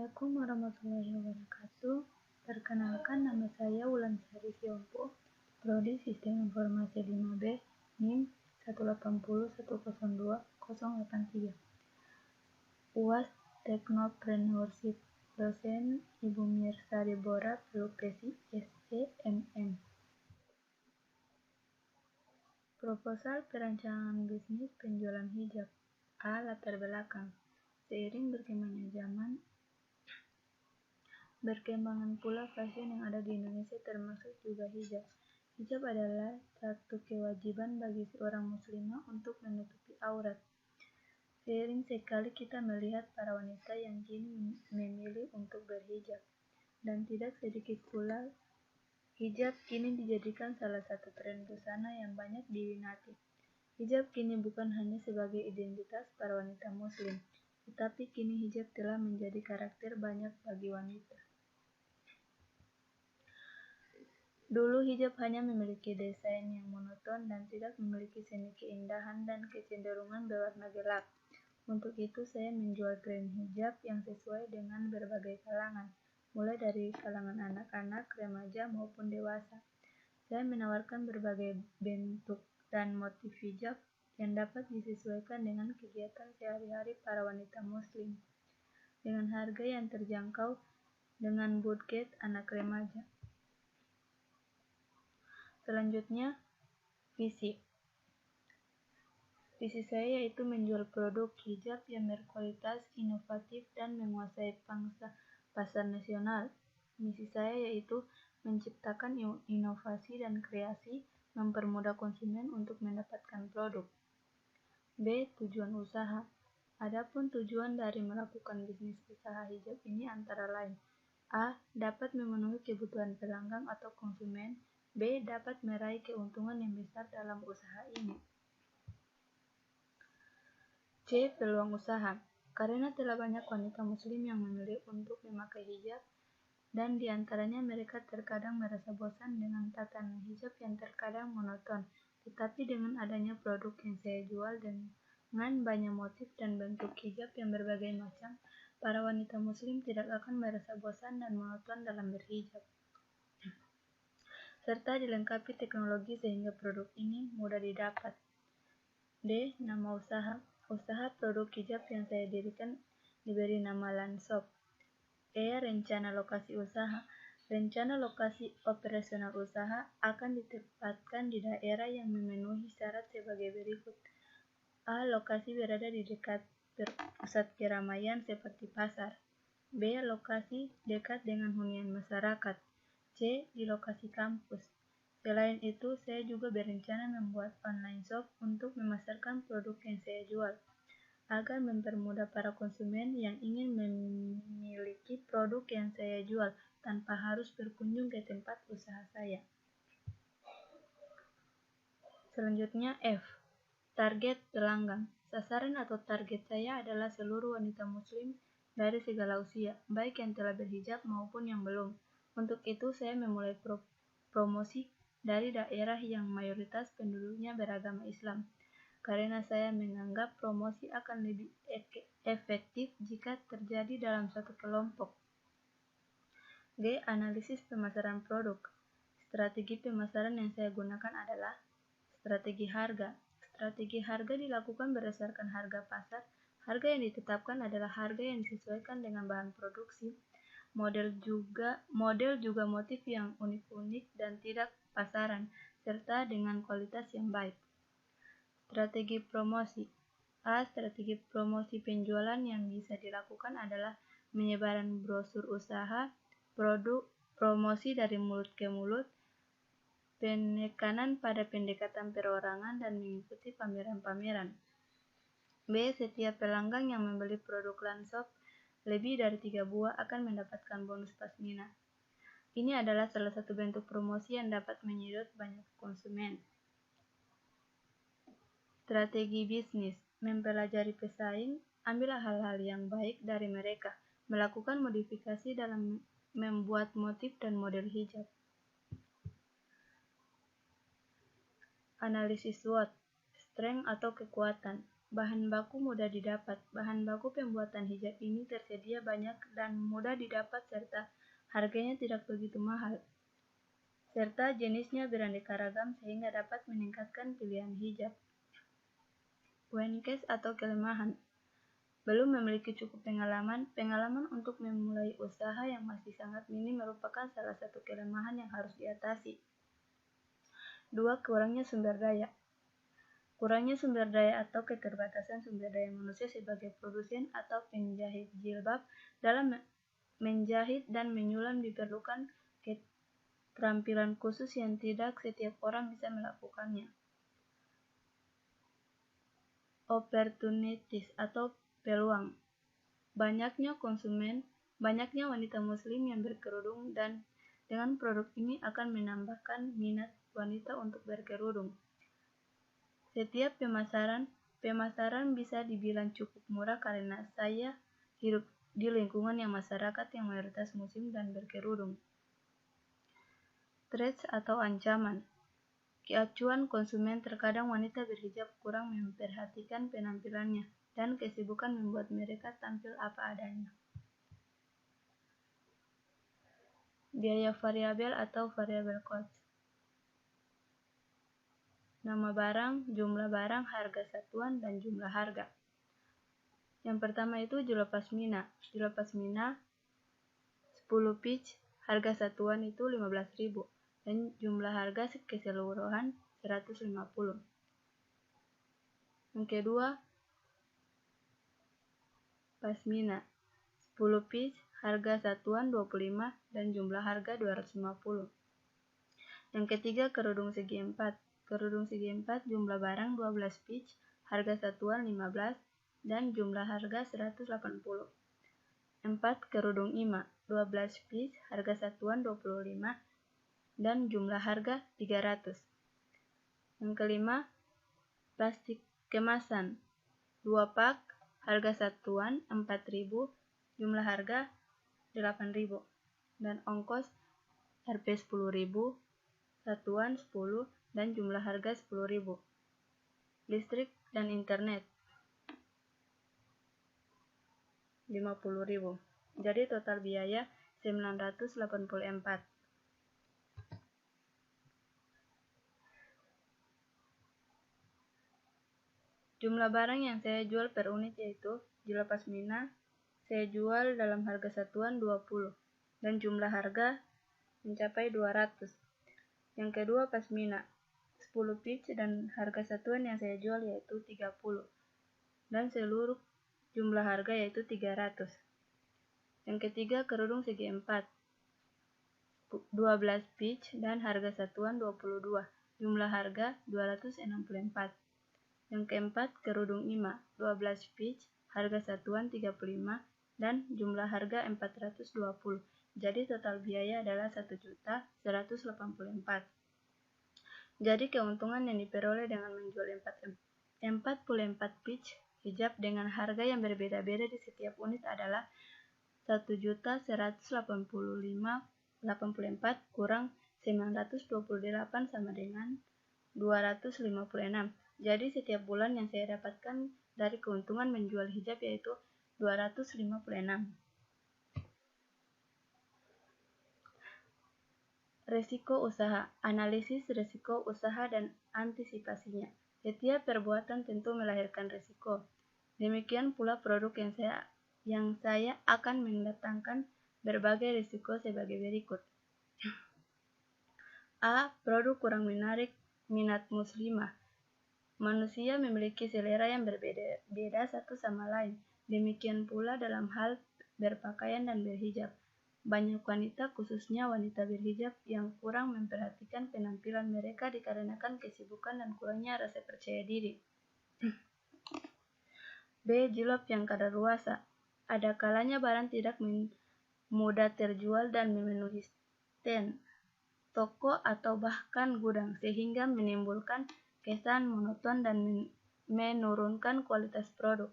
Assalamualaikum warahmatullahi wabarakatuh. Perkenalkan, nama saya Wulansari Siompo, Prodi Sistem Informasi 5B, NIM 180102083. UAS Technopreneurship, dosen Ibu Mirsa Deborah, Profesi SEMM. Proposal perancangan bisnis penjualan hijab. A. Latar belakang. Seiring berkembangnya zaman, berkembangan pula fashion yang ada di Indonesia termasuk juga hijab. Hijab adalah satu kewajiban bagi seorang muslimah untuk menutupi aurat. Sering sekali kita melihat para wanita yang kini memilih untuk berhijab. Dan tidak sedikit pula hijab kini dijadikan salah satu tren busana yang banyak diminati. Hijab kini bukan hanya sebagai identitas para wanita muslim, tetapi kini hijab telah menjadi karakter banyak bagi wanita. Dulu hijab hanya memiliki desain yang monoton dan tidak memiliki seni keindahan dan kecenderungan berwarna gelap. Untuk itu saya menjual tren hijab yang sesuai dengan berbagai kalangan, mulai dari kalangan anak-anak, remaja maupun dewasa. Saya menawarkan berbagai bentuk dan motif hijab yang dapat disesuaikan dengan kegiatan sehari-hari para wanita muslim, dengan harga yang terjangkau dengan budget anak remaja. Selanjutnya, visi saya yaitu menjual produk hijab yang berkualitas, inovatif, dan menguasai pangsa pasar nasional. Misi saya yaitu menciptakan inovasi dan kreasi, mempermudah konsumen untuk mendapatkan produk. B. Tujuan usaha. Adapun tujuan dari melakukan bisnis usaha hijab ini antara lain: A. Dapat memenuhi kebutuhan pelanggan atau konsumen. B. Dapat meraih keuntungan yang besar dalam usaha ini. C. Peluang usaha. Karena telah banyak wanita muslim yang memilih untuk memakai hijab, dan diantaranya mereka terkadang merasa bosan dengan tatanan hijab yang terkadang monoton. Tetapi dengan adanya produk yang saya jual dengan banyak motif dan bentuk hijab yang berbagai macam, para wanita muslim tidak akan merasa bosan dan monoton dalam berhijab. Serta dilengkapi teknologi sehingga produk ini mudah didapat. D. Nama usaha. Usaha produk hijab yang saya dirikan diberi nama Lanshop. E. Rencana lokasi usaha. Rencana lokasi operasional usaha akan ditempatkan di daerah yang memenuhi syarat sebagai berikut. A. Lokasi berada di dekat pusat keramaian seperti pasar. B. Lokasi dekat dengan hunian masyarakat. C. Di lokasi kampus. Selain itu, saya juga berencana membuat online shop untuk memasarkan produk yang saya jual, agar mempermudah para konsumen yang ingin memiliki produk yang saya jual tanpa harus berkunjung ke tempat usaha saya. Selanjutnya F. Target pelanggan. Sasaran atau target saya adalah seluruh wanita muslim dari segala usia, baik yang telah berhijab maupun yang belum. Untuk itu saya memulai promosi dari daerah yang mayoritas penduduknya beragama Islam, karena saya menganggap promosi akan lebih efektif jika terjadi dalam satu kelompok. G. Analisis pemasaran produk. Strategi pemasaran yang saya gunakan adalah strategi harga. Strategi harga dilakukan berdasarkan harga pasar. Harga yang ditetapkan adalah harga yang disesuaikan dengan bahan produksi, model juga motif yang unik-unik dan tidak pasaran, serta dengan kualitas yang baik. Strategi promosi. A. Strategi promosi penjualan yang bisa dilakukan adalah menyebaran brosur usaha, produk, promosi dari mulut ke mulut, penekanan pada pendekatan perorangan, dan mengikuti pameran-pameran. B. Setiap pelanggan yang membeli produk Lanshop lebih dari 3 buah akan mendapatkan bonus pasmina. Ini adalah salah satu bentuk promosi yang dapat menyedot banyak konsumen. Strategi bisnis. Mempelajari pesaing, ambillah hal-hal yang baik dari mereka, melakukan modifikasi dalam membuat motif dan model hijab. Analisis SWOT. strength atau kekuatan. Bahan baku mudah didapat. Bahan baku pembuatan hijab ini tersedia banyak dan mudah didapat serta harganya tidak begitu mahal. Serta jenisnya beraneka ragam sehingga dapat meningkatkan pilihan hijab. Weakness atau kelemahan. Belum memiliki cukup pengalaman untuk memulai usaha yang masih sangat minim merupakan salah satu kelemahan yang harus diatasi. 2. Kurangnya sumber daya. Kurangnya sumber daya atau keterbatasan sumber daya manusia sebagai produsen atau penjahit jilbab dalam menjahit dan menyulam diperlukan keterampilan khusus yang tidak setiap orang bisa melakukannya. Opportunities atau peluang. Banyaknya konsumen, banyaknya wanita muslim yang berkerudung dan dengan produk ini akan menambahkan minat wanita untuk berkerudung. Setiap pemasaran bisa dibilang cukup murah karena saya hidup di lingkungan yang masyarakat yang mayoritas muslim dan berkerudung. Threats atau ancaman. Keacuan konsumen terkadang wanita berhijab kurang memperhatikan penampilannya dan kesibukan membuat mereka tampil apa adanya. Biaya variabel atau variable cost. Nama barang, jumlah barang, harga satuan, dan jumlah harga. Yang pertama itu jilbab pasmina. Jilbab pasmina 10 pitch, harga satuan itu 15.000 dan jumlah harga keseluruhan 150. Yang kedua, pasmina 10 pitch, harga satuan 25 dan jumlah harga 250. Yang ketiga, kerudung segi 4. Kerudung segi 4 jumlah barang 12 pitch, harga satuan 15 dan jumlah harga 180. 4. Kerudung ima 12 pitch, harga satuan 25 dan jumlah harga 300. Yang kelima, plastik kemasan 2 pak, harga satuan 4.000, jumlah harga 8.000 dan ongkos Rp 10.000, satuan 10 dan jumlah harga 10.000. Listrik dan internet 50.000. Jadi total biaya 984. Jumlah barang yang saya jual per unit yaitu jilbab pasmina saya jual dalam harga satuan 20 dan jumlah harga mencapai 200. Yang kedua, pasmina 10 pitch dan harga satuan yang saya jual yaitu 30 dan seluruh jumlah harga yaitu 300. Yang ketiga, kerudung segi 4 12 pitch dan harga satuan 22, jumlah harga 264. Yang keempat, kerudung ima 12 pitch, harga satuan 35 dan jumlah harga 420. Jadi total biaya adalah 1.184. Jadi keuntungan yang diperoleh dengan menjual 44 pitch hijab dengan harga yang berbeda-beda di setiap unit adalah 1.185.84 kurang 928 sama dengan 256. Jadi setiap bulan yang saya dapatkan dari keuntungan menjual hijab yaitu 256. Resiko usaha, analisis resiko usaha dan antisipasinya. Setiap perbuatan tentu melahirkan resiko. Demikian pula produk yang saya akan mendatangkan berbagai risiko sebagai berikut. A. Produk kurang menarik minat muslimah. Manusia memiliki selera yang berbeda satu sama lain. Demikian pula dalam hal berpakaian dan berhijab. Banyak wanita, khususnya wanita berhijab, yang kurang memperhatikan penampilan mereka dikarenakan kesibukan dan kurangnya rasa percaya diri. B. Jilbab yang kadaluarsa. Ada kalanya barang tidak mudah terjual dan memenuhi stand, toko atau bahkan gudang, sehingga menimbulkan kesan monoton dan menurunkan kualitas produk.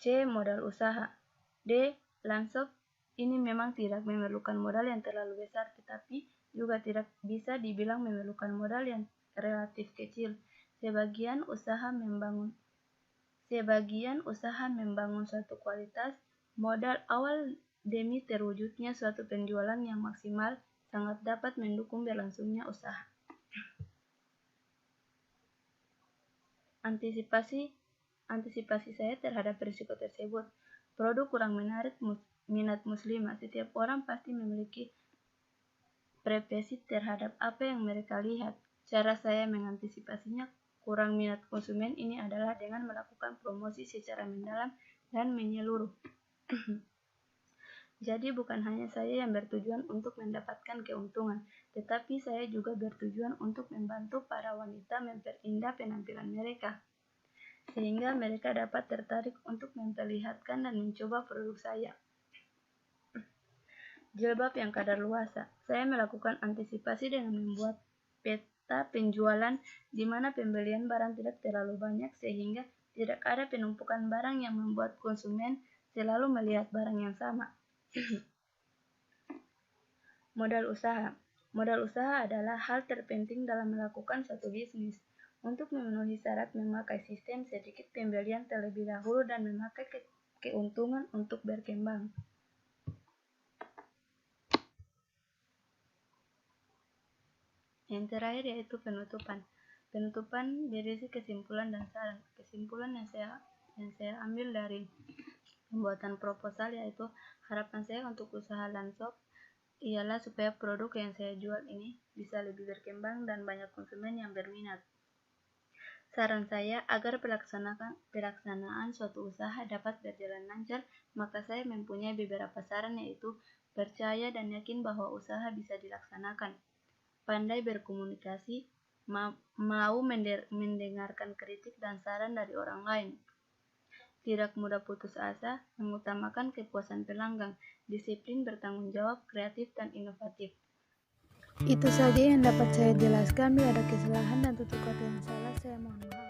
C. Modal usaha. D. Langsung ini memang tidak memerlukan modal yang terlalu besar, tetapi juga tidak bisa dibilang memerlukan modal yang relatif kecil. Sebagian usaha membangun suatu kualitas, modal awal demi terwujudnya suatu penjualan yang maksimal sangat dapat mendukung berlangsungnya usaha. Antisipasi saya terhadap risiko tersebut. Produk kurang menarik minat muslimah. Setiap orang pasti memiliki preferensi terhadap apa yang mereka lihat. Cara saya mengantisipasinya kurang minat konsumen ini adalah dengan melakukan promosi secara mendalam dan menyeluruh. Jadi bukan hanya saya yang bertujuan untuk mendapatkan keuntungan, tetapi saya juga bertujuan untuk membantu para wanita memperindah penampilan mereka, sehingga mereka dapat tertarik untuk memperlihatkan dan mencoba produk saya. Jilbab yang kadaluarsa. Saya melakukan antisipasi dengan membuat peta penjualan di mana pembelian barang tidak terlalu banyak sehingga tidak ada penumpukan barang yang membuat konsumen selalu melihat barang yang sama. Modal usaha. Modal usaha adalah hal terpenting dalam melakukan suatu bisnis. Untuk memenuhi syarat memakai sistem sedikit pembelian terlebih dahulu dan memakai keuntungan untuk berkembang. Yang terakhir yaitu penutupan. Penutupan berisi kesimpulan dan saran. Kesimpulan yang saya ambil dari pembuatan proposal yaitu harapan saya untuk usaha Lanshop ialah supaya produk yang saya jual ini bisa lebih berkembang dan banyak konsumen yang berminat. Saran saya agar pelaksanaan suatu usaha dapat berjalan lancar, maka saya mempunyai beberapa saran yaitu percaya dan yakin bahwa usaha bisa dilaksanakan, pandai berkomunikasi, mau mendengarkan kritik dan saran dari orang lain, tidak mudah putus asa, mengutamakan kepuasan pelanggan, disiplin, bertanggung jawab, kreatif, dan inovatif. Itu saja yang dapat saya jelaskan. Bila ada kesalahan dan tutur kata yang salah, saya mohon maaf.